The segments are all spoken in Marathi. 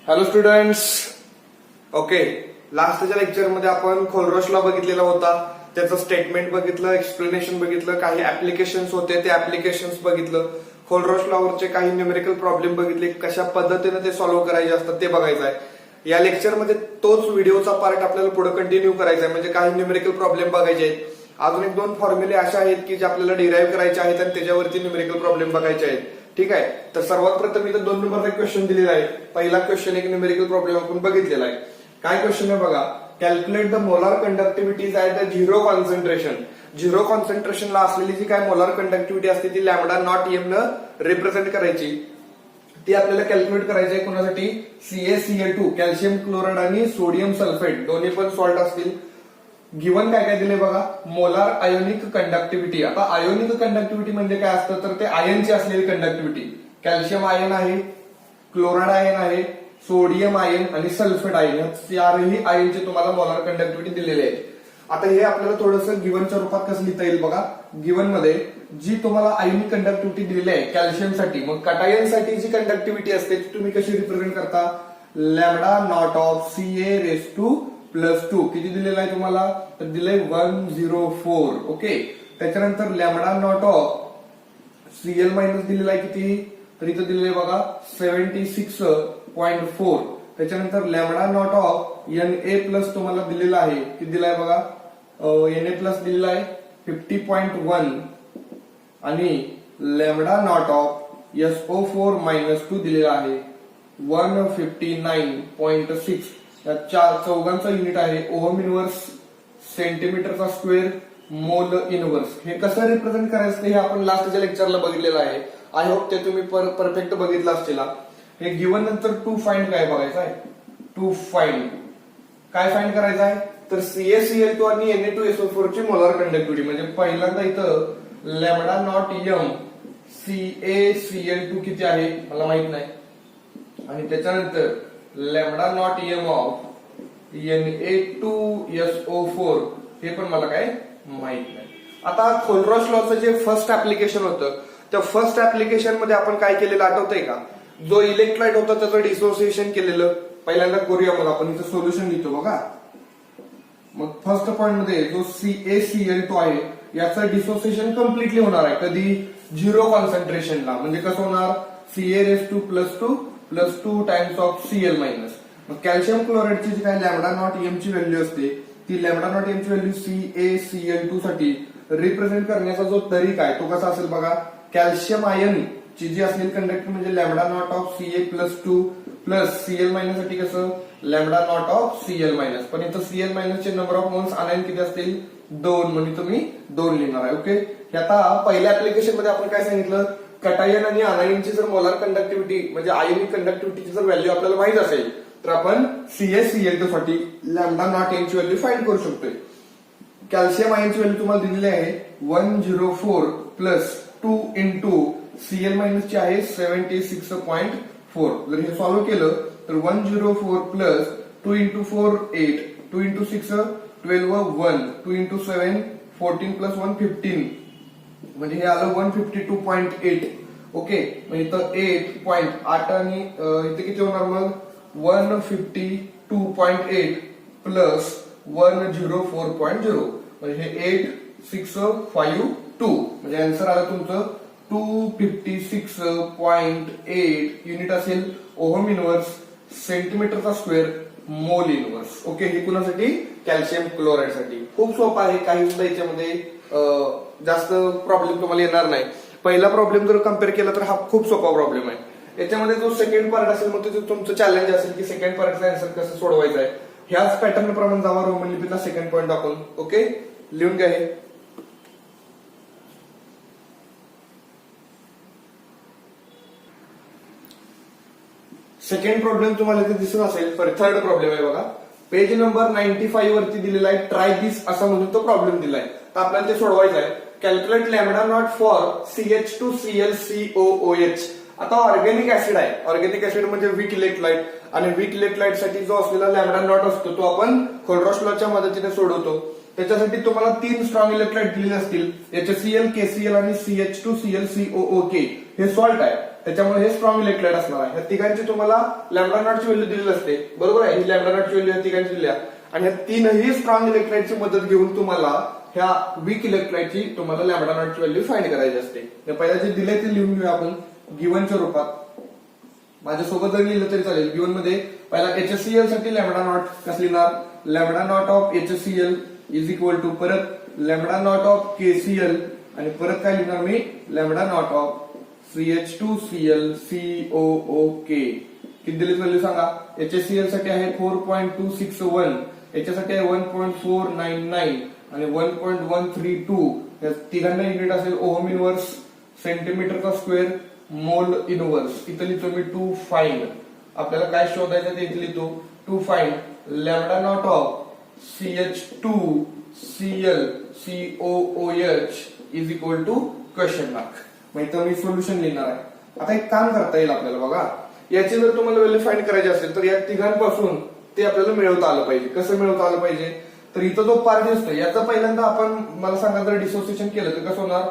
Hello students. ओके, लास्टच्या लेक्चरमध्ये आपण खोलरॉश लॉ बघितलेला होता. त्याचं स्टेटमेंट बघितलं, एक्सप्लेनेशन बघितलं, काही ऍप्लिकेशन्स होते ते ऍप्लिकेशन्स बघितलं, खोलरॉश लॉवरचे काही न्यूमेरिकल प्रॉब्लेम बघितले, कशा पद्धतीने ते सॉल्व्ह करायचे असतात ते बघायचं आहे. या लेक्चरमध्ये तोच व्हिडिओचा पार्ट आपल्याला पुढे कंटिन्यू करायचा आहे. म्हणजे काही न्यूमेरिकल प्रॉब्लेम बघायचे आहेत. अजून एक दोन फॉर्म्युले अशा आहेत की जे आपल्याला डिराईव्ह करायचे आहेत आणि त्याच्यावरती न्यूमेरिकल प्रॉब्लेम बघायचे आहेत. ठीक आहे. तर सर्वात प्रथम इथं 2 नंबरचा क्वेश्चन दिलेला आहे. पहिला क्वेश्चन एक न्यूमेरिकल प्रॉब्लेम आपण बघितलेला आहे. काय क्वेश्चन आहे बघा. Calculate the molar conductivities at the zero concentration. Zero कॉन्सन्ट्रेशनला असलेली जी काय मोलार कंडक्टिव्हिटी असते ती लॅमडा नॉट एम न रिप्रेझेंट करायची. ती आपल्याला कॅल्क्युलेट करायची आहे. कोणासाठी? CaCl2 कॅल्शियम क्लोराइड आणि सोडियम सल्फेट दोन्ही पण सॉल्ट असतील. गिवन काय काय दिले बघा. Molar ionic conductivity. आता आयोनिक कंडक्टिव्हिटी म्हणजे काय असतं तर ते आयनची असलेली कंडक्टिव्हिटी. कॅल्शियम आयन आहे, क्लोराइड आयन आहे, सोडियम आयन आणि सल्फेट आयन या चारही आयनचे तुम्हाला मोलार कंडक्टिव्हिटी दिलेले आहे. आता हे आपल्याला थोडंसं गिवनच्या रूपात कसं लिहिता येईल बघा. गिवन मध्ये जी तुम्हाला आयोनिक कंडक्टिव्हिटी दिलेली आहे कॅल्शियमसाठी, मग कटायनसाठी जी कंडक्टिव्हिटी असते ती तुम्ही कशी रिप्रेझेंट करता. लॅमडा नॉट ऑफ Ca⁻²+2 किती दिलेला आहे तुम्हाला तर दिलंय 104. ओके. त्याच्यानंतर लॅमडा नॉट ऑफ Cl- दिलेला आहे किती तर इथं दिलेलं आहे बघा 76.4. त्याच्यानंतर लॅमडा नॉट ऑफ Na+ तुम्हाला दिलेला आहे किती दिलाय बघा. Na+ दिलेला आहे 50.1 आणि लॅमडा नॉट ऑफ SO4- दिलेला आहे 159.6. या चौघांचा युनिट आहे ओहम इनवर्स, सेंटीमीटरचा स्क्वेअर, मोल इनवर्स. हे कसं रिप्रेझेंट करायचं हे आपण लास्टच्या लेक्चरला बघितलेलं आहे. आय होप ते तुम्ही परफेक्ट बघितलं असतील. हे गिवन नंतर टू फाइंड काय बघायचं आहे. टू फाइंड काय फाइंड करायचं आहे तर CaCl2 आणि Na2SO4 ची मोलार कंडक्टिव्हिटी. म्हणजे पहिल्यांदा इथं लॅमडा नॉट एम CaCl2 किती आहे मला माहित नाही आणि त्याच्यानंतर lambda not M of Na2SO4 हे पण मला काय माहित नाही. आता खोलरॉश लॉचं जे फर्स्ट ऍप्लिकेशन होतं त्या फर्स्ट ऍप्लिकेशन मध्ये आपण काय केलेलं आठवतंय का. जो इलेक्ट्रोलाइट होता त्याचं डिसोसिएशन केलेलं. पहिल्यांदा करूया मग आपण इथं सोल्युशन लिहितो बघा. मग फर्स्ट पॉइंट मध्ये जो CaCl2 आहे याचं डिसोसिएशन कम्प्लिटली होणार आहे. कधी? झिरो कॉन्सन्ट्रेशनला. म्हणजे कसं होणार Ca⁻²+2 टाइम्स ऑफ Cl-. मग कॅल्शियम क्लोराइडची जी काय लॅमडा नॉट एम ची व्हॅल्यू असते ती लॅमडा नॉट एम ची व्हॅल्यू CaCl2 साठी रिप्रेझेंट करण्याचा जो तरीका आहे तो कसा असेल बघा. कॅल्शियम आयन ची जी असलेली कंडक्टिव्हिटी म्हणजे lambda not of Ca+2 plus Cl- साठी कसं लॅमडा नॉट ऑफ Cl-. पण इथं Cl- चे नंबर ऑफ मोल्स आणायन किती असतील 2 म्हणजे तुम्ही 2 लिहिणार आहे. ओके. आता पहिल्या ऍप्लिकेशन मध्ये आपण काय सांगितलं कटायन आणि आनायनची जर मोलार कंडक्टिव्हिटी म्हणजे आयोनिक कंडक्टिव्हिटीची जर व्हॅल्यू आपल्याला माहित असेल तर आपण CaCl2 साठी लॅमडा नॉट एम ची व्हॅल्यू फाइंड करू शकतोय. कॅल्शियम आयनची व्हॅल्यू तुम्हाला दिलेली आहे 104+2 इंटू Cl- ची आहे 76.4. जर हे सॉल्व्ह केलं तर 104+2 इंटू 4 8, 2 इंटू 6 12, 1, 2 इंटू 7 14 + 1 15 म्हणजे हे आलं 152.8. ओके. म्हणजे इथं 8.8 आणि इथे किती होणार मग 152.8 प्लस 104.0 म्हणजे हे 8652 म्हणजे आन्सर आलं तुमचं 256.8 युनिट असेल. ओहम इनवर्स, सेंटीमीटरचा स्क्वेअर, मोल इनवर्स. ओके. हे कुणासाठी? कॅल्शियम क्लोराइड साठी. खूप सोपं आहे. काही सुद्धा याच्यामध्ये जास्त प्रॉब्लेम तुम्हाला येणार नाही. पहिला प्रॉब्लेम जर कम्पेअर केला तर हा खूप सोपा प्रॉब्लेम आहे. याच्यामध्ये जो सेकंड पार्ट असेल मग ते तुमचं चॅलेंज असेल की सेकंड पार्टचा आन्सर कसं सोडवायचा आहे. ह्याच पॅटर्न प्रमाणे जावा रोमन लिपीतला सेकंड पॉईंट टाकून. ओके. लिहून घ्या हे. सेकंड प्रॉब्लेम तुम्हाला इथे दिसत असेल. थर्ड प्रॉब्लेम आहे बघा. पेज नंबर 95 वरती दिलेला आहे ट्राय दिस असा म्हणून तो प्रॉब्लेम दिलाय. तर आपल्याला ते सोडवायचा आहे. Calculate lambda not for CH2Cl COOH. आता ऑर्गॅनिक ऍसिड आहे. ऑर्गॅनिक ऍसिड म्हणजे वीक इलेक्ट्रोलाइट आणि वीक इलेक्ट्रोलाइट साठी जो असलेला लॅमडा नॉट असतो तो आपण खोलरॉश लॉच्या मदतीने सोडवतो. त्याच्यासाठी तुम्हाला 3 स्ट्रॉंग इलेक्ट्रोलाइट दिलेले असतील. HCl, KCl आणि CH2Cl COOK हे सॉल्ट आहे. त्याच्यामुळे हे स्ट्रॉंग इलेक्ट्रोलाइट असणार आहे. ह्या तिघांची तुम्हाला लॅम्बडा नॉटची व्हॅल्यू दिलेली असते, बरोबर आहे. ही लॅम्बडा नॉटची व्हॅल्यू ह्या तिघांची दिली आहे आणि ह्या तीनही स्ट्रॉंग इलेक्ट्रोलाइटची मदत घेऊन तुम्हाला ह्या वीक इलेक्ट्रोलाइटची तुम्हाला लॅम्बडा नॉटची व्हॅल्यू फाइंड करायची असते. पहिला जे दिले ते लिहून घेऊया आपण गिव्हनच्या रूपात. माझ्यासोबत जर लिहिलं तरी चालेल. गिव्हन मध्ये पहिला HCl साठी लॅम्बडा नॉट कसं लिहिणार, lambda not of HCl is equal to परत लॅम्बडा नॉट ऑफ KCl आणि परत काय लिहिणार मी, lambda not of CH2Cl COOK. किती दिली व्हॅल्यू सांगा. HCl साठी आहे 4.261, याच्यासाठी आहे 1.499 आणि 1.132. या तिघांना युनिट असेल ओहम इनवर्स, सेंटीमीटरचा स्क्वेअर, मोल इनवर्स. इथं लिहितो मी टू फाइंड. आपल्याला काय शोधायचं ते इथे लिहितो to find lambda not of CH2Cl COOH is equal to question mark. मग इथं मी सोल्युशन लिहिणार आहे. आता एक काम करता येईल आपल्याला बघा. याची जर तुम्हाला व्हॅल्यू फाइंड करायची असेल तर या तिघांपासून ते आपल्याला मिळवता आलं पाहिजे. कसं मिळवता आलं पाहिजे, तर इथं जो पार्ट दिसतोय याचा पहिल्यांदा आपण मला सांगा जर डिसोसिएशन केलं तर कसं होणार,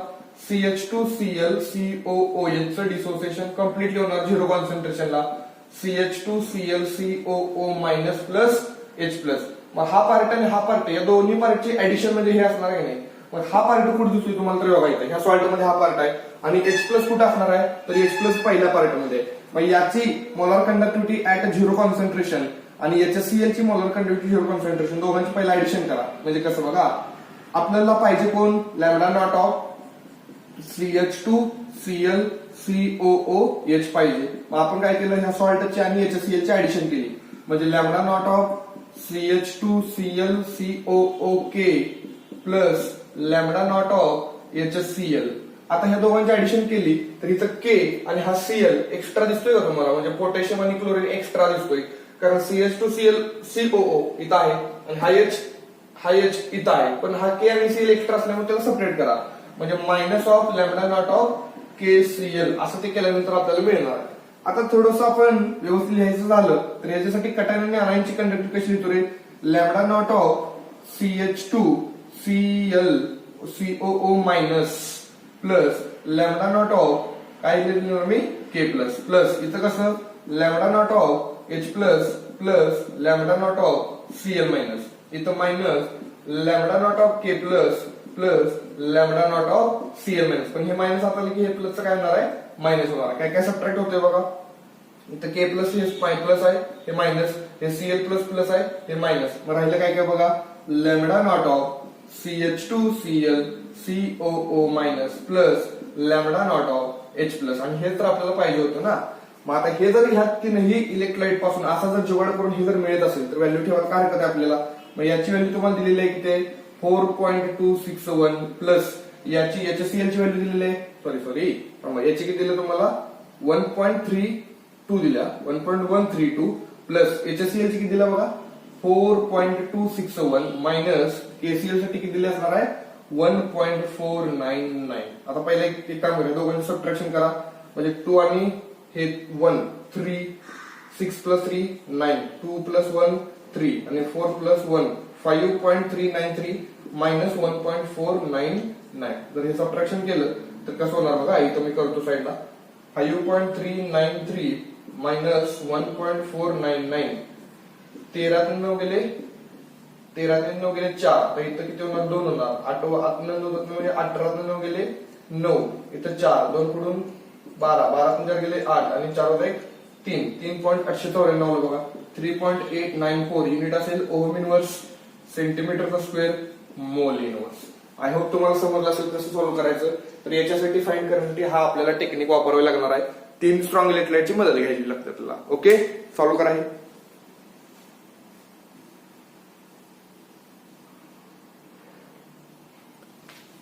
CH2Cl COOH चं डिसोसिएशन कम्प्लिटली होणार 0 कॉन्सन्ट्रेशनला. CH2Cl COO minus plus H plus. मग हा पार्ट आणि हा पार्ट या दोन्ही पार्टची ऍडिशन म्हणजे हे असणार आहे नाही. मग हा पार्ट कुठे दिसतोय तुम्हाला तर बघा इथे ह्या सॉल्ट मध्ये हा पार्ट आहे आणि H प्लस कुठे असणार आहे, तर H प्लस पहिल्या पार्ट मध्ये. मग याची मोलार कंडक्टिव्हिटी ऍट 0 कॉन्सन्ट्रेशन आणि HCl ची मोलार कंडक्टिव्हिटी 0 कॉन्सन्ट्रेशन दोघांची पहिला ऍडिशन करा. म्हणजे कसं बघा, आपल्याला पाहिजे कोण, lambda not of CH2Cl COOH पाहिजे. मग आपण काय केलं, ह्या सॉल्टची आणि HCl ची ऍडिशन केली. म्हणजे lambda not of CH2Cl COOK plus lambda not of HCl. आता ह्या दोघांची ऍडिशन केली तर इथं K आणि हा Cl एक्स्ट्रा दिसतोय का तुम्हाला, म्हणजे पोटॅशियम आणि क्लोरीन एक्स्ट्रा दिसतोय कारण CH2Cl COO इथं आहे आणि हा H इथं आहे. पण हा K आणि Cl एक्स्ट्रा असल्यामुळे त्याला सेपरेट करा. म्हणजे minus of lambda not of KCl असं ते केल्यानंतर आपल्याला मिळणार. आता थोडस आपण व्यवस्थित लिहायचं झालं तर याच्यासाठी कटायन आणि आयनची कंडक्टिव्हिटी कशी लिहितो रे, lambda not of CH2Cl COO minus plus lambda not of काय लिहिलं मी K प्लस प्लस इथं कसं lambda not of H plus plus lambda not of Cl minus इथं minus lambda not of K plus plus lambda not of Cl minus. पण हे मायनस आपल्याला की हे प्लसचं काय होणार आहे, मायनस होणार आहे. काय काय सबट्रॅक्ट होतोय बघा, इथं K प्लस हे प्लस आहे, हे मायनस, हे Cl प्लस प्लस आहे, हे मायनस. मग राहिलं काय काय बघा, lambda not of CH2Cl COO minus plus lambda not of H plus. आणि हे तर आपल्याला पाहिजे होतं ना. मग आता हे जर ह्या तीनही इलेक्ट्रोलाइट पासून असा जर जुगाड करून हे जर मिळत असेल तर व्हॅल्यू ठेवायला काय हरकत आहे आपल्याला. मग याची व्हॅल्यू तुम्हाला दिलेली आहे की ते 4.261 प्लस याची HCl ची व्हॅल्यू दिलेली आहे, सॉरी याची किती दिलं तुम्हाला 1.32 दिल्या 1.132 प्लस HCl ची किती दिला बघा 4.261 मायनस KCl साठी किती दिले असणार आहे 1.499. आता पहिला एक काम करूया, दोघांचं सबट्रॅक्शन करा. म्हणजे 2 आणि हे 1 3 6 प्लस 3 9 2 प्लस 1 3 आणि 4 प्लस 1 5.393 मायनस 1.499. जर हे सबट्रॅक्शन केलं तर कसं होणार बघा, इथं मी करतो साईडला 5.393 मायनस 1.499. 13 गेले 13 गेले 4, तर इथं किती होणार 2 होणार. 8 म्हणजे 18 गेले 9, इथं 4 2 कडून 12 12 गेले 8 आणि 4 1 3 3.894 बघा 3.894 युनिट असेल ओहम इनवर्स, सेंटीमीटरचा square, mole inverse. I hope तुम्हाला समजलं असेल कसं सॉल्व्ह करायचं. तर याच्यासाठी फाइंड करण्यासाठी हा आपल्याला टेक्निक वापरावी लागणार आहे. 3 स्ट्रॉंग इलेक्ट्रोलाइटची मदत घ्यायची लागते आपल्याला. ओके, सॉल्व्ह करा.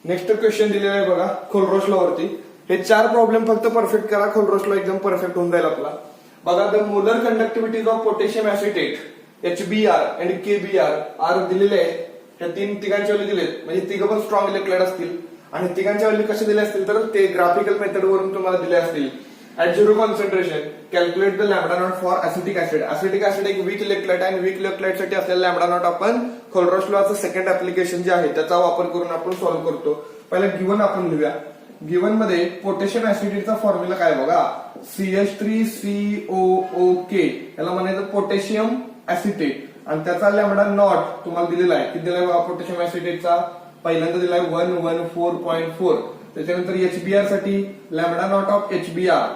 नेक्स्ट क्वेश्चन दिलेला आहे बघा खोलरॉस लॉ वरती. हे 4 प्रॉब्लेम फक्त परफेक्ट करा, खोलरॉस लॉ एकदम परफेक्ट होऊन जाईल आपला. बघा, the molar conductivities of potassium acetate HBr and KBr are दिलेले आहेत. ह्या तिघांच्या व्हॅल्यू दिलेत, म्हणजे तिघं पण स्ट्रॉंग इलेक्ट्रोलाइट असतील. आणि तिघांच्या व्हॅल्यू कसे दिले असतील तर ते ग्राफिकल मेथड वरून तुम्हाला दिले असतील. At 0 concentration calculate the lambda not for acetic acid. Acetic acid एक वीक इलेक्ट्रोलाइट आहे आणि वीक इलेक्ट्रोलाइट साठी असलेला लॅम्बडा नॉट आपण खोलरॉस लॉचं सेकंड ऍप्लिकेशन जे आहे त्याचा वापर करून आपण सॉल्व्ह करतो. पहिला गिव्हन आपण लिहूया. गिव्हन मध्ये पोटॅशियम ऍसिडेटचा फॉर्म्युला काय बघा, CH3COOK याला म्हणायचं पोटॅशियम ऍसिटेट आणि त्याचा लॅम्बडा नॉट तुम्हाला दिलेला आहे. किती दिलाय पोटॅशियम ऍसिटेटचा? पहिल्यांदा दिलाय 114.4. त्याच्यानंतर HBr साठी लॅम्बडा नॉट ऑफ HBr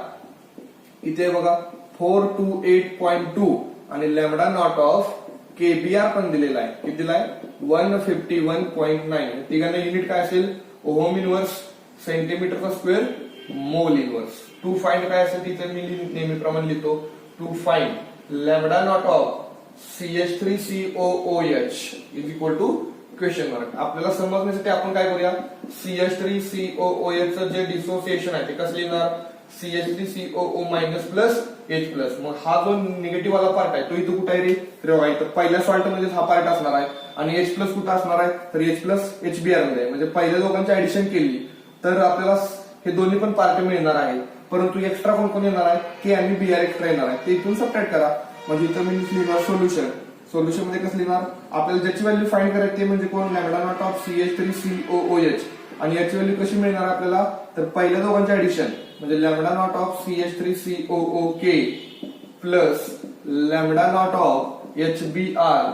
इथे बघा 428.2 आणि लॅम्बडा नॉट ऑफ KBr पण दिलेला आहे. किती दिलाय? 151.9. तिघांना युनिट काय असेल? ओहम इनवर्स, सेंटीमीटरचा square, mole inverse. To find काय असेल तिथे मी नेहमीप्रमाणे लिहितो. To find lambda not of CH3COOH is equal to question mark. आपल्याला समजण्यासाठी आपण काय करूया? CH3COOH चं जे डिसोसिएशन आहे ते कसं लिहिणार? CH3COO minus plus H plus. मग हा जो निगेटिव्ह वाला पार्ट आहे तो इथं कुठे आहे रे? तर इथं पहिल्या सॉल्ट मध्ये हा पार्ट असणार आहे आणि H प्लस कुठं असणार आहे? तर H प्लस HBr मध्ये. म्हणजे पहिल्या दोघांची ऍडिशन केली तर आपल्याला हे दोन्ही पण पार्ट मिळणार आहे. परंतु एक्स्ट्रा कोण कोण येणार आहे? के आणि Br एक्स्ट्रा येणार आहे. ते इथून सबट्रॅक्ट करा. म्हणजे इथं मी लिहिणार सोल्युशन. सोल्युशन मध्ये कसं लिहिणार? आपल्याला ज्याची व्हॅल्यू फाइंड करायची ते म्हणजे कोण? लॅम्बडा नॉट ऑफ CH3COOH आणि याची व्हॅल्यू कशी मिळणार आपल्याला? तर पहिल्या दोघांचे ऍडिशन म्हणजे lambda not of CH3COOK plus lambda not of HBr.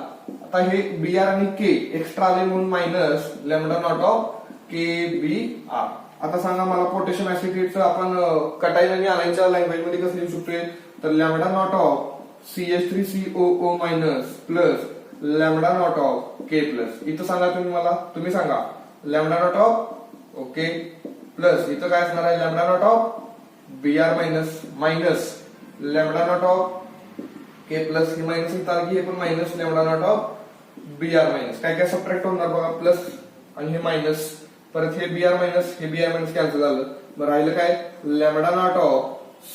आता हे Br आणि K एक्स्ट्रा आले म्हणून minus lambda not of KBr. आता सांगा मला पोटॅशियम ऍसिटेटचं आपण कटाईन आणि अलाईनच्या लँग्वेज मध्ये कसं लिहू शकतोय? तर lambda not of CH3COO minus plus lambda not of K plus. इथं सांगा तुम्ही सांगा lambda not of okay plus इथं काय असणार आहे? Lambda not of Br minus lambda not of K plus. He minus इथं आली की हे पण minus lambda not of Br minus. काय काय सबट्रॅक्ट होणार बघा? प्लस आणि हे मायनस, परत हे Br मायनस हे Br मायनस कॅन्सल झालं. मग राहिलं काय? Lambda not of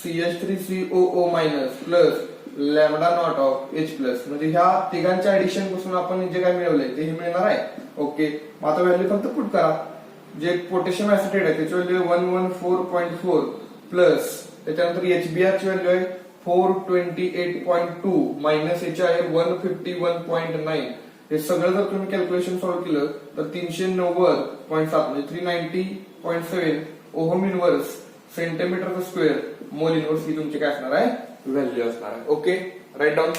CH3COO minus plus lambda not of H plus. म्हणजे ह्या तिघांच्या ऍडिशन पासून आपण जे काय मिळवलंय ते हे मिळणार आहे. ओके मग आता व्हॅल्यू फक्त पुट करा. जे पोटॅशियम ऍसिटेट आहे त्याची व्हॅल्यू 114.4 प्लस त्याच्यानंतर HBr ची व्हॅल्यू आहे 428.2 मायनस याची आहे 151.9. हे सगळं जर तुम्ही कॅल्क्युलेशन सॉल्व्ह केलं तर 390.7 म्हणजे 390.7 ओहम इनवर्स, सेंटीमीटरचा स्क्वेअर, मोल इनवर्स ही तुमची काय असणार आहे? व्हॅल्यू असणार आहे. Okay right down.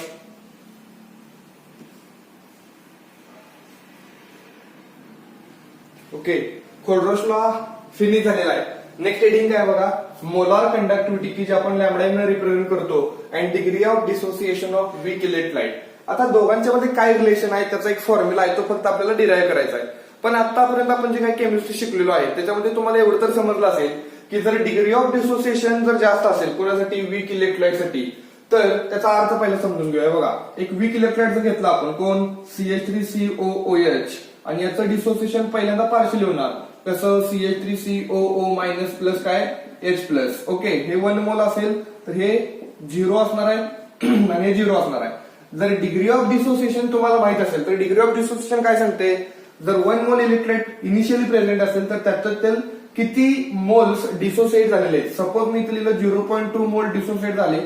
ओके खोल्ड्रोस लॉ फिनिश झालेला आहे. नेक्स्ट हेडिंग काय बघा? मोलार कंडक्टिव्हिटी की जे आपण लॅम्बडा रिप्रेझेंट करतो and degree of dissociation of weak electrolyte. आता दोघांच्या मध्ये काय रिलेशन आहे त्याचा एक फॉर्म्युला आहे तो फक्त आपल्याला डिराईव्ह करायचा आहे. पण आतापर्यंत आपण जे काही केमिस्ट्री शिकलेलो आहे त्याच्यामध्ये तुम्हाला एवढं तर समजलं असेल की जर डिग्री ऑफ डिसोसिएशन जर जास्त असेल कोणासाठी? वीक इलेक्ट्रोलाइट साठी. तर त्याचा अर्थ पहिला समजून घेऊया. बघा एक वीक इलेक्ट्रोलाइट जर घेतला आपण कोण? CH3COOH आणि याचं डिसोसिएशन पहिल्यांदा पार्शियल होणार कसं? CH3COO मायनस प्लस काय? H plus. ओके हे 1 मोल असेल तर हे 0 असणार आहे आणि हे 0 असणार आहे. जर डिग्री ऑफ डिसोसिएशन तुम्हाला माहित असेल तर डिग्री ऑफ डिसोसिएशन काय सांगते? जर 1 मोल इलेक्ट्रोलाइट इनिशियली प्रेझेंट असेल तर त्याच्यातील किती मोल्स डिसोसिएट झालेले आहेत. सपोज मी इथे लिहिलं 0.2 मोल डिसोसिएट झाले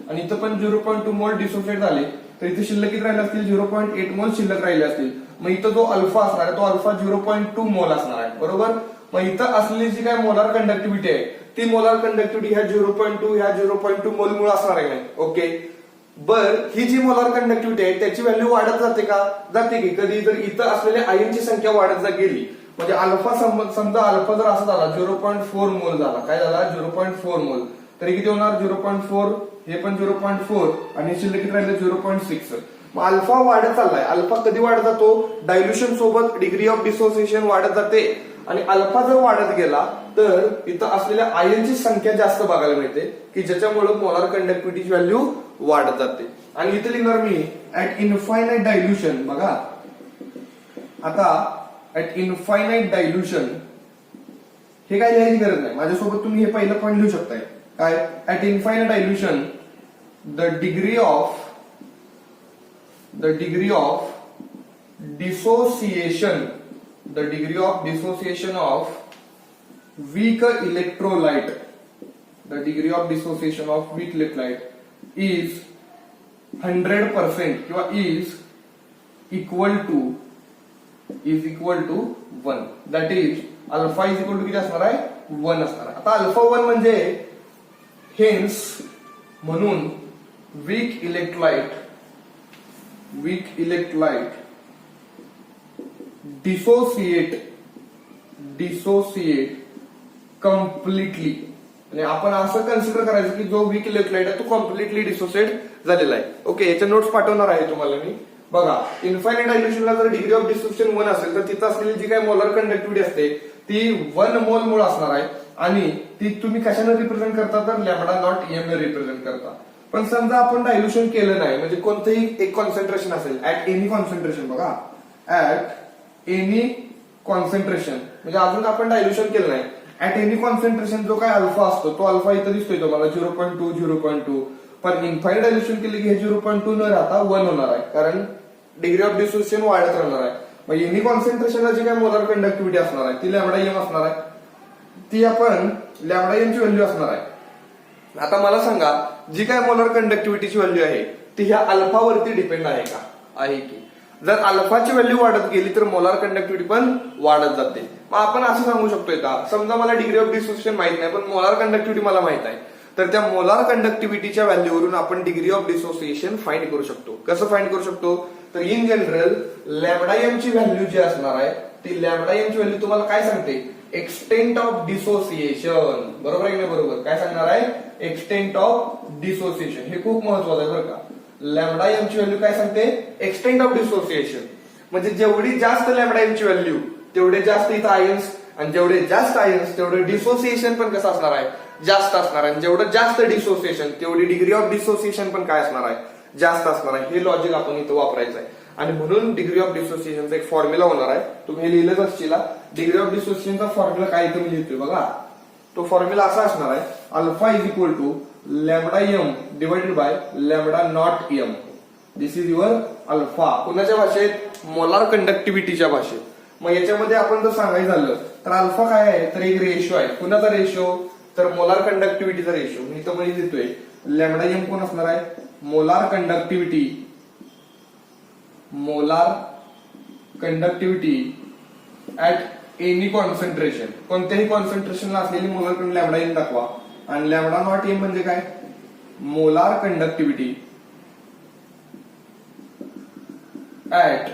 आणि इथं पण 0.2 मोल डिसोसिएट झाले तर इथे शिल्लक किती राहिले असतील? 0.8 मोल शिल्लक राहिले असतील. मग इथं जो अल्फा असणार आहे तो अल्फा 0.2 मोल असणार आहे बरोबर. मग इथं असलेली जी काय मोलार कंडक्टिव्हिटी आहे ती मोलार कंडक्टिव्हिटी ह्या 0.2 ह्या 0.2 मोल मुळे असणार आहे. ओके बर ही जी मोलार कंडक्टिव्हिटी आहे त्याची व्हॅल्यू वाढत जाते का? जाते की. कधी जर इथं असलेल्या आयनची संख्या वाढत गेली म्हणजे अल्फा समजा अल्फा जर असा झाला 0.4 मोल झाला. काय झाला? 0.4 मोल. तरी किती होणार? 0.4 हे पण 0.4 आणि शिल्लक किती राहिले? 0.6. मग अल्फा वाढत चाललाय. अल्फा कधी वाढत जातो? डायल्युशन सोबत डिग्री ऑफ डिसोसिएशन वाढत जाते आणि अल्फा जर वाढत गेला तर इथं असलेल्या आयनची संख्या जास्त बघायला मिळते की ज्याच्यामुळे मोलार कंडक्टिव्हिटीची व्हॅल्यू वाढत जाते. आणि इथे लिहिणार मी ऍट इनफायनाइट डायल्युशन. बघा आता ऍट इनफायनाइट डायल्युशन हे काय लिहायची गरज नाही. माझ्यासोबत तुम्ही हे पहिलं पॉईंट लिहू शकताय. काय? At infinite dilution the degree of dissociation of weak electrolyte is 100% किंवा is equal to 1. That is alpha is equal to किती असणार आहे? 1 असणार आहे. आता अल्फा 1 म्हणजे हेन्स म्हणून वीक इलेक्ट्रोलाइट डिसोसिएट कम्प्लिटली. आणि आपण असं कन्सिडर करायचं की जो वीक इलेक्ट्रोलाइट आहे तो कम्प्लिटली डिसोसिएट झालेला आहे. ओके, याच्या नोट्स पाठवणार आहे तुम्हाला मी. बघा, इन्फायनाइट डायल्युशनला जर डिग्री ऑफ डिसोसिएशन 1 असेल तर तिथं असलेली जी काही मोलर कंडक्टिव्हिटी असते ती 1 मोल मुळे असणार आहे. आणि ती तुम्ही कशाने रिप्रेझेंट करता तर लॅम्बडा नॉट एम ने रिप्रेझेंट करता. पण समजा आपण डायल्युशन केलं नाही, म्हणजे कोणतंही एक कॉन्सन्ट्रेशन असेल ऍट एनी कॉन्सन्ट्रेशन, बघा ऍट एनी कॉन्सन्ट्रेशन, म्हणजे अजून आपण डायल्युशन केलं नाही. ऍट एनी कॉन्सन्ट्रेशन जो काय अल्फा असतो तो अल्फा इथं दिसतोय तुम्हाला 0.2 0.2. पण इन्फायनाइट डायल्युशन केले की हे 0.2 न राहता 1 होणार आहे, कारण डिग्री ऑफ डिसोसिएशन वाढत राहणार आहे. मग एनी कॉन्सन्ट्रेशनला जी काय मोलर कंडक्टिव्हिटी असणार आहे ती लॅम्बडा एम असणार आहे. ती आपण लॅम्बडा एम ची व्हॅल्यू असणार आहे. आता मला सांगा, जी काय मोलर कंडक्टिव्हिटीची व्हॅल्यू आहे ती ह्या अल्फावरती डिपेंड आहे का? आहे की. जर अल्फाची व्हॅल्यू वाढत गेली तर मोलार कंडक्टिव्हिटी पण वाढत जाते. मग आपण असं सांगू शकतोय का, समजा मला डिग्री ऑफ डिसोसिएशन माहित नाही पण मोलार कंडक्टिव्हिटी मला माहित आहे, तर त्या मोलार कंडक्टिव्हिटीच्या व्हॅल्यूवरून आपण डिग्री ऑफ डिसोसिएशन फाइंड करू शकतो. कसं फाइंड करू शकतो तर इन जनरल लॅम्बडा एम ची व्हॅल्यू जी असणार आहे ती लॅम्बडा एम ची व्हॅल्यू तुम्हाला काय सांगते, एक्सटेंट ऑफ डिसोसिएशन. बरोबर आहे की नाही? बरोबर. काय सांगणार आहे, एक्सटेंट ऑफ डिसोसिएशन. हे खूप महत्वाचं आहे बरं का. लॅम्बडा एम ची व्हॅल्यू काय सांगते, एक्सटेंट ऑफ डिसोसिएशन. म्हणजे जेवढी जास्त लॅम्बडा एम ची व्हॅल्यू तेवढे जास्त इथं आयन्स, आणि जेवढे जास्त आयन्स तेवढे डिसोसिएशन पण कसं असणार आहे, जास्त असणार आहे. जेवढं जास्त डिसोसिएशन तेवढी डिग्री ऑफ डिसोसिएशन पण काय असणार आहे, जास्त असणार आहे. हे लॉजिक आपण इथं वापरायचं आहे. आणि म्हणून डिग्री ऑफ डिसोसिएशनचा एक फॉर्म्युला होणार आहे, तुम्ही हे लिहिलंच असतील. डिग्री ऑफ डिसोसिएशनचा फॉर्म्युला काय इथं मी लिहितोय बघा. तो फॉर्म्युला असा असणार आहे, alpha is equal to lambda M divided by lambda not M. This is your alpha. कुणाच्या भाषेत, मोलार कंडक्टिव्हिटीच्या भाषेत. मग याच्यामध्ये आपण जर सांगायचं झालं तर अल्फा काय आहे तर एक रेशो आहे. कुणाचा रेशो तर मोलार कंडक्टिव्हिटीचा रेशो. मी इथं मध्ये देतोय लॅम्बडा एम कोण असणार आहे, molar conductivity at any concentration. कोणत्याही कॉन्सन्ट्रेशनला असलेली मोलार लॅम्बडा एम दाखवा. आणि लॅम्बडा नॉट एम म्हणजे काय, molar conductivity at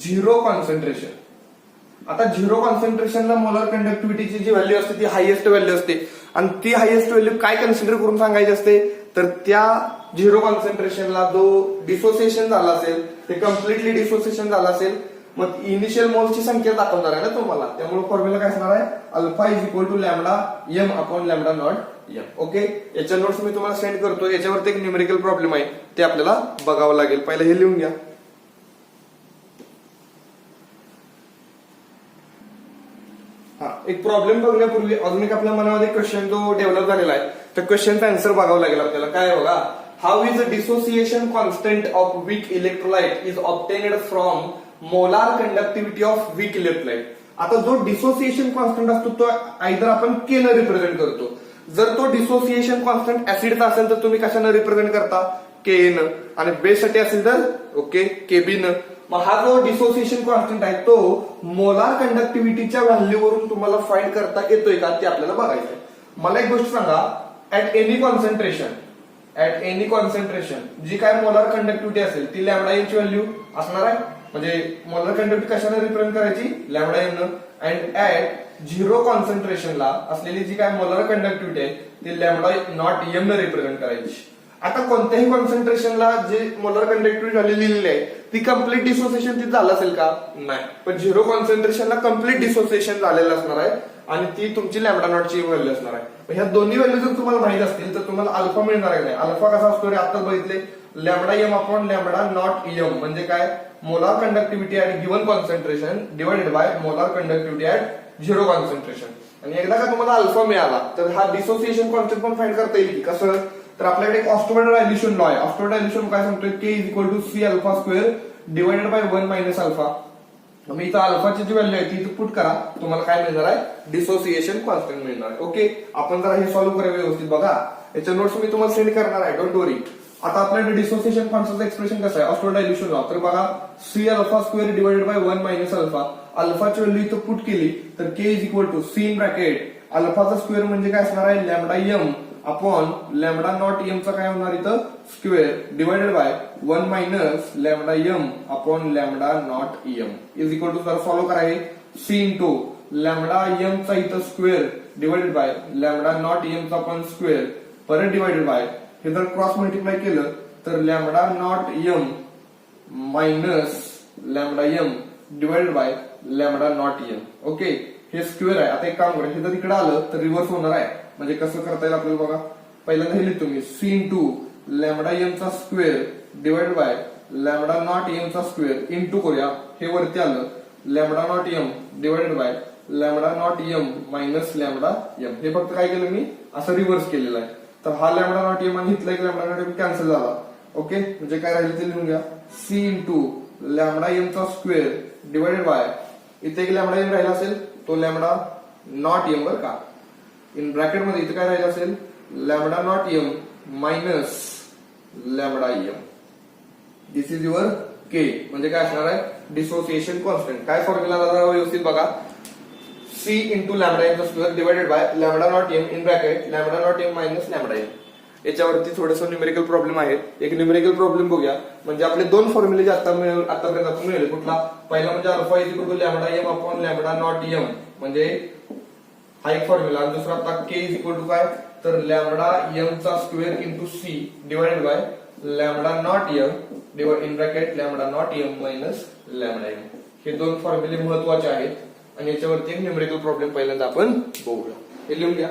zero concentration. आता झिरो कॉन्सन्ट्रेशनला मोलार कंडक्टिव्हिटीची जी व्हॅल्यू असते ती हायएस्ट व्हॅल्यू असते. आणि ती हायएस्ट व्हॅल्यू काय कन्सिडर करून सांगायची असते तर त्या झिरो कॉन्सन्ट्रेशनला जो डिसोसिएशन झाला असेल ते कम्प्लिटली डिसोसिएशन झालं असेल, मग इनिशियल मोल्सची संख्या दाखवणार आहे ना तुम्हाला. त्यामुळे फॉर्म्युला काय असणार आहे, alpha is equal to lambda M upon lambda not M. Okay, याच्या नोट्स मी तुम्हाला सेंड करतो. याच्यावरती एक न्यूमेरिकल प्रॉब्लेम आहे, ते आपल्याला बघावं लागेल. पहिलं हे लिहून घ्या. एक प्रॉब्लेम बघण्यापूर्वी अजून एक आपल्या मनामध्ये क्वेश्चन जो डेव्हलप झालेला आहे त्या क्वेश्चनचा आन्सर बघावं लागेल आपल्याला. काय बघा, how is a dissociation constant of weak electrolyte is obtained from molar conductivity of weak electrolyte. आता जो डिसोसिएशन कॉन्स्टंट असतो तो आयदर आपण के न रिप्रेझेंट करतो. जर तो डिसोसिएशन कॉन्स्टंट ऍसिडचा असेल तर तुम्ही कशानं रिप्रेझेंट करता, के न. आणि बेससाठी असेल तर ओके केबी न. मग हा जो डिसोसिएशन कॉन्स्टंट आहे तो मोलार कंडक्टिव्हिटीच्या व्हॅल्यूवरून तुम्हाला फाइंड करता येतोय का ते आपल्याला बघायचंय. मला एक गोष्ट सांगा, ऍट एनी कॉन्सन्ट्रेशन जी काय मोलार कंडक्टिव्हिटी असेल ती लॅम्बडा एम ची व्हॅल्यू असणार आहे. म्हणजे मोलार कंडक्टिव्हिटी कशाने रिप्रेझेंट करायची, लॅम्बडा एम न. अँड ऍट झिरो कॉन्सन्ट्रेशनला असलेली जी काय मोलार कंडक्टिव्हिटी आहे ती लॅम्बडा नॉट एम न रिप्रेझेंट करायची. आता कोणत्याही कॉन्सन्ट्रेशनला जे मोलार कंडक्टिव्हिटी व्हॅल्यू लिहिलेली आहे ती कम्प्लीट डिसोसिएशन तिथे झालं असेल का, नाही. पण झिरो कॉन्सन्ट्रेशनला कम्प्लीट डिसोसिएशन झालेलं असणार आहे आणि ती तुमची लॅम्बडा नॉटची व्हॅल्यू असणार आहे. ह्या दोन्ही व्हॅल्यू जर तुम्हाला माहित असतील तर तुम्हाला अल्फा मिळणार आहे. अल्फा कसा असतो रे, आता बघितले, lambda M upon lambda not M. म्हणजे काय, molar conductivity at given concentration divided by molar conductivity at zero concentration. आणि एकदा का तुम्हाला अल्फा मिळाला तर हा डिसोसिएशन कॉन्स्टंट पण फाइंड करता येईल. कसं तर आपल्याकडे एक ऑस्टोमॅटिक डायल्युशन लॉ आहे. ऑस्टोमॅटिक डायल्युशन काय सांगतोय, K is equal to C alpha square divided by 1 minus alpha. मी इथं अल्फाची जी व्हॅल्यू आहे ती इथं पुट करा, तुम्हाला काय मिळणार आहे, डिसोसिएशन कॉन्स्टंट मिळणार आहे. ओके, आपण जरा हे सॉल्व्ह करूया व्यवस्थित. बघा, याच्या नोट्स मी तुम्हाला सेंड करणार आहे, डोंट वरी. आता आपल्याकडे डिसोसिएशन कॉन्स्टंटचं एक्सप्रेशन कसं आहे, ऑस्टोमॅटिक डायल्युशन लॉ. तर बघा, C alpha square divided by 1 minus alpha. अल्फाची व्हॅल्यू इथं पुट केली तर K is equal to C in bracket अल्फाचा स्क्वेअर म्हणजे काय असणार आहे, lambda M upon lambda not M चा काय होणार इथं square divided by 1 minus lambda M upon lambda not M is equal to, जर फॉलो करा हे सी इंटू लॅमडा एम चा इथं square divided by lambda not M चा पण स्क्वेअर परत डिवाइडेड बाय, हे जर क्रॉस मल्टिप्लाय केलं तर lambda not M minus lambda M divided by lambda not M. Okay, हे स्क्वेअर आहे. आता एक काम करा, हे जर इकडे आलं तर रिव्हर्स होणार आहे. म्हणजे कसं करता येईल आपल्याला बघा. पहिल्यांदा हे लिहितो मी सी इंटू लॅमडा एम चा square divided by lambda not M चा स्क्वेअर इंटू करूया, हे वरती आलं lambda not M divided by lambda not M minus lambda M. हे फक्त काय केलं मी असं रिव्हर्स केलेलं आहे. तर हा लॅमडा नॉट एम आणि इथला एक लॅमडा नॉट एम कॅन्सल झाला. ओके, म्हणजे काय राहिलं ते लिहून घ्या सी इंटू लॅमडा एम चा स्क्वेअर डिवाइडेड बाय इथे एक लॅमडा एम राहिला असेल तो लॅमडा नॉट एम वर का इन ब्रॅकेट मध्ये इथे काय राहिलं असेल lambda not M minus lambda M. This is your K. म्हणजे काय असणार आहे डिसोसिएशन कॉन्स्टंट. काय फॉर्म्युला व्यवस्थित बघा सी इंटू लॅमडा एम चा square divided by lambda not M in bracket lambda not M minus lambda M. याच्यावरती थोडंसं न्यूमेरिकल प्रॉब्लेम आहेत. एक न्यूमेरिकल प्रॉब्लेम बघूया. म्हणजे आपले दोन फॉर्म्युले जे आतापर्यंत आपण मिळेल. कुठला पहिला म्हणजे alpha is equal to lambda M upon lambda not M, म्हणजे हा एक फॉर्म्युला. आणि दुसरा आपला के इज इक्वल टू काय तर लॅमडा एम चा square into C divided by lambda not M in bracket lambda not M minus lambda M. हे दोन फॉर्म्युले महत्वाचे आहेत आणि याच्यावरती एक न्यूमेरिकल प्रॉब्लेम पहिल्यांदा आपण बघूया. हे लिहून घ्या.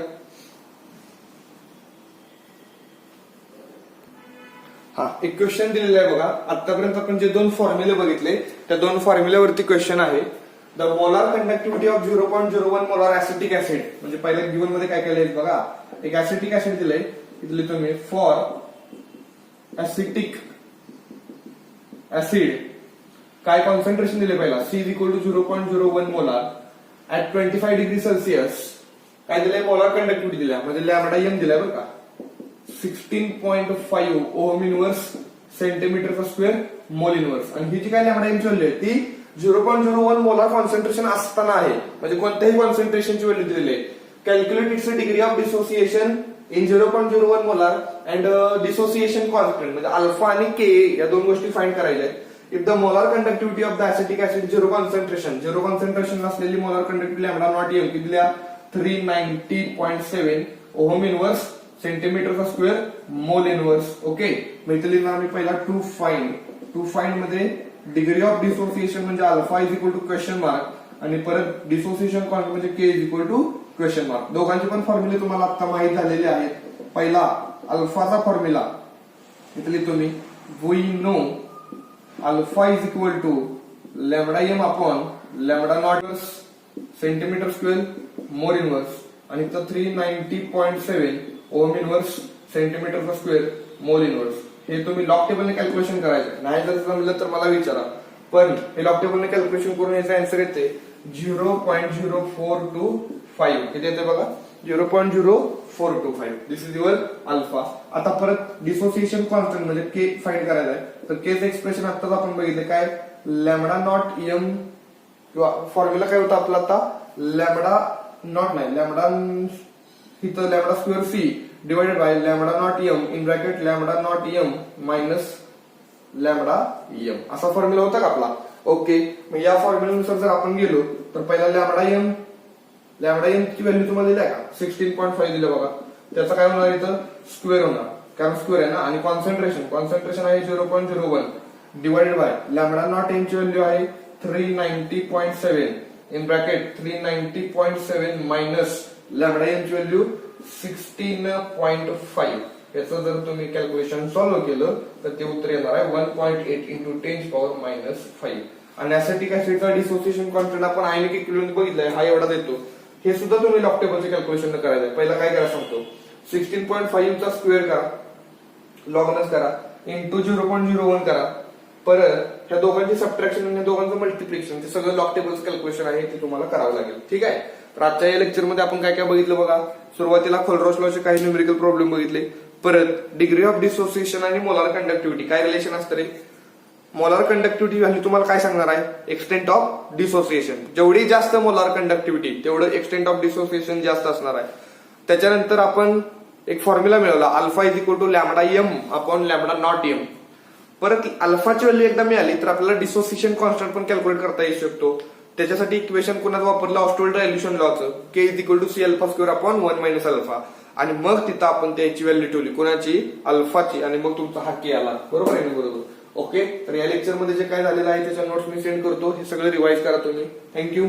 हा एक क्वेश्चन दिलेला आहे बघा. आतापर्यंत आपण जे दोन फॉर्म्युले बघितले त्या दोन फॉर्म्युल्यावरती क्वेश्चन आहे. The molar conductivity of 0.01 molar acetic acid. म्हणजे पहिल्या गिवन मध्ये काय केलंय बघा, एक ऍसिटिक ऍसिड दिलंय, इथले तुम्ही फॉर ऍसिटिक ऍसिड काय कॉन्सन्ट्रेशन दिले पहिला C is equal to 0.01 molar at 25 degree Celsius. काय दिलंय मोलार कंडक्टिव्हिटी दिल्या, म्हणजे लॅमडा एम दिलाय बरं का 16.5 ohm inverse centimetre square mole inverse. आणि ही जी काय लॅमडा एमची व्हॅल्यू आहे ती 0.01 मोलार कॉन्सन्ट्रेशन असताना आहे. म्हणजे कोणत्याही कॉन्सन्ट्रेशनची व्हॅल्यू दिलेली आहे. Calculate its degree of dissociation in 0.01 molar and dissociation constant. म्हणजे अल्फा आणि के या दोन गोष्टी फाइंड करायच्या आहेत. If the molar conductivity of the acetic acid zero concentration असलेली molar conductivity lambda not M किती दिल्या 390.7 ohm inverse centimetre square mole inverse. Okay, मग इथे लिहिणार मी पहिला टू फाइंड मध्ये डिग्री ऑफ डिसोसिएशन म्हणजे alpha is equal to question mark आणि परत डिसोसिएशन कॉन्स्टंट म्हणजे K is equal to question mark. दोघांचे पण फॉर्म्युले तुम्हाला आता माहित झालेले आहेत. पहिला अल्फाचा फॉर्म्युला इथे लिहितो मी we know alpha is equal to lambda M upon lambda naught centimetre square mole inverse आणि इथं 390.7 ohm inverse centimetre square mole inverse. हे तुम्ही लॉग टेबलने कॅल्क्युलेशन करायचं. नाही जर जमलं तर मला विचारा, पण हे लॉग टेबलने कॅल्क्युलेशन करून याचा आन्सर येते 0.0425. किती येते बघा 0.0425. दिस इज युअर अल्फा. आता परत डिसोसिएशन कॉन्स्टंट म्हणजे के फाइंड करायचा आहे. तर केचं एक्सप्रेशन आताच आपण बघितलं काय लॅमडा नॉट एम किंवा फॉर्म्युला काय होता आपला आता लॅमडा नॉट नाही लॅमडा इथं lambda square C divided by lambda not M in bracket lambda not M minus lambda M असा फॉर्म्युला होता का आपला. ओके, मग या फॉर्म्युल्यानुसार जर आपण गेलो तर पहिला लॅमडा एम ची व्हॅल्यू तुम्हाला दिली आहे का 16.5 दिलं बघा. त्याचा काय होणार इथं स्क्वेअर होणार कारण स्क्वेअर आहे ना. आणि कॉन्सन्ट्रेशन आहे 0.01 divided by lambda not M ची व्हॅल्यू आहे 390.7 in bracket 390.7 minus lambda M ची व्हॅल्यू 16.5. याचं जर तुम्ही कॅल्क्युलेशन सॉल्व्ह केलं तर ते उत्तर येणार आहे 1.8 इंटू 10⁻⁵. आणि ऍसिटिक ऍसिडचा डिसोसिएशन कॉन्स्टंट आपण आयनिक इक्विव्हॅलेंट बघितलंय हा एवढा देतो. हे सुद्धा तुम्ही लॉग टेबलचे कॅल्क्युलेशन करायचं. पहिला काय करा सांगतो 16.5 चा स्क्वेअर करा लॉगनच करा इंटू 0.01 करा. परत ह्या दोघांची सबट्रॅक्शन आणि दोघांचं मल्टिप्लिकेशन ते सगळं लॉग टेबलचं कॅल्क्युलेशन आहे ते तुम्हाला करावं लागेल. ठीक आहे. तर आजच्या या लेक्चरमध्ये आपण काय काय बघितलं बघा. सुरुवातीला खोलरॉस लॉचे काही न्यूमेरिकल प्रॉब्लेम बघितले. परत डिग्री ऑफ डिसोसिएशन आणि मोलार कंडक्टिव्हिटी काय रिलेशन असतं रे. मोलार कंडक्टिव्हिटी व्हॅल्यू तुम्हाला काय सांगणार आहे एक्सटेंट ऑफ डिसोसिएशन. जेवढी जास्त मोलार कंडक्टिव्हिटी तेवढं एक्सटेंट ऑफ डिसोसिएशन जास्त असणार आहे. त्याच्यानंतर आपण एक फॉर्म्युला मिळवला, alpha is equal to lambda M upon lambda not M. परत अल्फाची व्हॅल्यू एकदा मिळाली तर आपल्याला डिसोसिएशन कॉन्स्टंट पण कॅल्क्युलेट करता येऊ शकतो. त्याच्यासाठी इक्वेशन कुणाचं वापरलं, ऑस्टोल्ड डायल्युशन लॉचं, K is equal to C alpha square upon 1 minus alpha. आणि मग तिथं आपण त्याची व्हॅल्यू ठेवली, कोणाची, अल्फाची, आणि मग तुमचा हा के आला. बरोबर आहे ना? बरोबर. ओके, तर या लेक्चरमध्ये जे काय झालेलं आहे त्याच्या नोट्स मी सेंड करतो. हे सगळं रिवाइज करा तुम्ही. थँक्यू.